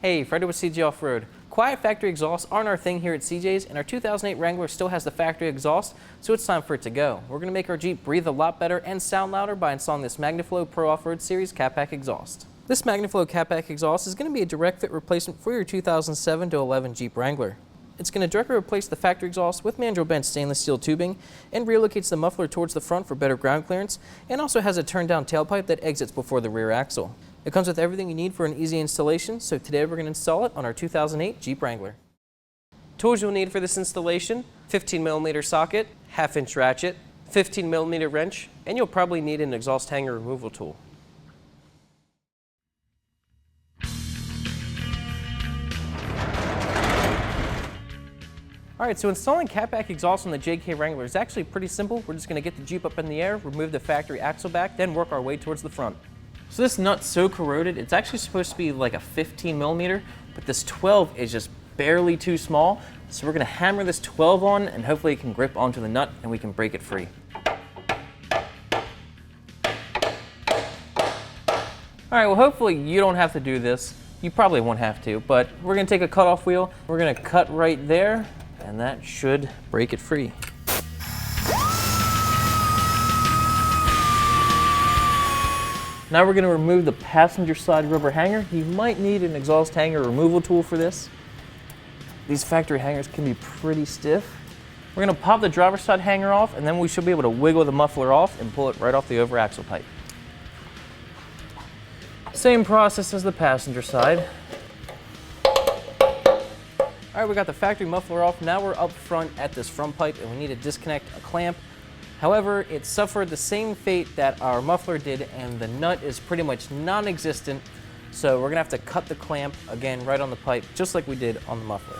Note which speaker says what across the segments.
Speaker 1: Hey, Freddy with CJ Off-Road. Quiet factory exhausts aren't our thing here at CJ's, and our 2008 Wrangler still has the factory exhaust, so it's time for it to go. We're going to make our Jeep breathe a lot better and sound louder by installing this MagnaFlow Pro Off-Road Series catback exhaust. This MagnaFlow catback exhaust is going to be a direct fit replacement for your 2007 to 11 Jeep Wrangler. It's going to directly replace the factory exhaust with mandrel bent stainless steel tubing and relocates the muffler towards the front for better ground clearance, and also has a turn-down tailpipe that exits before the rear axle. It comes with everything you need for an easy installation, so today we're going to install it on our 2008 Jeep Wrangler. Tools you'll need for this installation: 15mm socket, 1/2-inch ratchet, 15mm wrench, and you'll probably need an exhaust hanger removal tool. Alright, so installing catback exhaust on the JK Wrangler is actually pretty simple. We're just going to get the Jeep up in the air, remove the factory axle back, then work our way towards the front. So this nut's so corroded, it's actually supposed to be like a 15mm, but this 12 is just barely too small. So we're going to hammer this 12 on, and hopefully it can grip onto the nut and we can break it free. Alright, well hopefully you don't have to do this. You probably won't have to, but we're going to take a cutoff wheel. We're going to cut right there, and that should break it free. Now we're going to remove the passenger side rubber hanger. You might need an exhaust hanger removal tool for this. These factory hangers can be pretty stiff. We're going to pop the driver's side hanger off, and then we should be able to wiggle the muffler off and pull it right off the over axle pipe. Same process as the passenger side. Alright, we got the factory muffler off. Now we're up front at this front pipe, and we need to disconnect a clamp. However, it suffered the same fate that our muffler did, and the nut is pretty much non-existent, so we're going to have to cut the clamp again right on the pipe, just like we did on the muffler.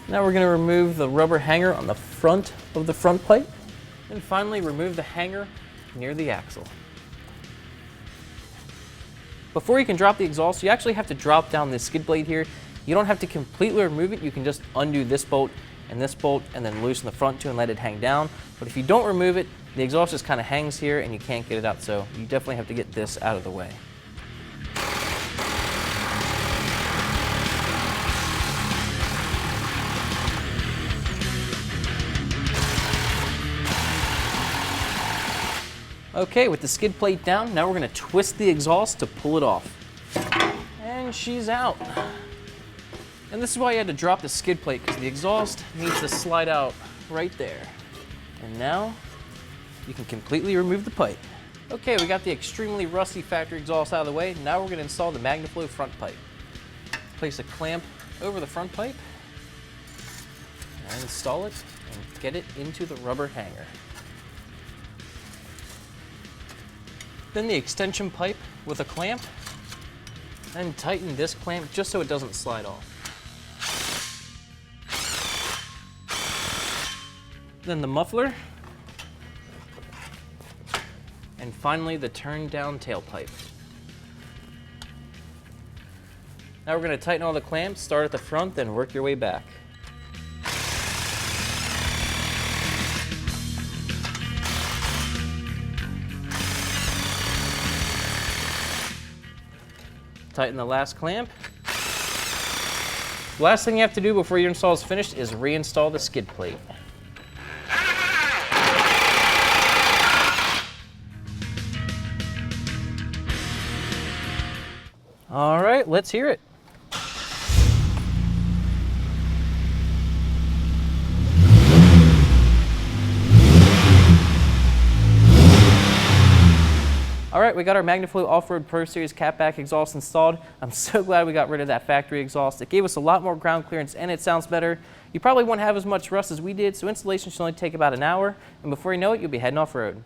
Speaker 1: Now we're going to remove the rubber hanger on the front of the front pipe, and finally remove the hanger near the axle. Before you can drop the exhaust, you actually have to drop down this skid blade here. You don't have to completely remove it. You can just undo this bolt and then loosen the front two and let it hang down. But if you don't remove it, the exhaust just kind of hangs here and you can't get it out, so you definitely have to get this out of the way. Okay, with the skid plate down, now we're going to twist the exhaust to pull it off. And she's out. And this is why you had to drop the skid plate, because the exhaust needs to slide out right there. And now you can completely remove the pipe. Okay, we got the extremely rusty factory exhaust out of the way. Now we're going to install the MagnaFlow front pipe. Place a clamp over the front pipe and install it and get it into the rubber hanger. Then the extension pipe with a clamp, and tighten this clamp just so it doesn't slide off. Then the muffler, and finally the turn-down tailpipe. Now we're going to tighten all the clamps, start at the front, then work your way back. Tighten the last clamp. The last thing you have to do before your install is finished is reinstall the skid plate. All right, let's hear it. All right, we got our MagnaFlow Off-Road Pro Series catback exhaust installed. I'm so glad we got rid of that factory exhaust. It gave us a lot more ground clearance and it sounds better. You probably won't have as much rust as we did, so installation should only take about an hour, and before you know it, you'll be heading off-road.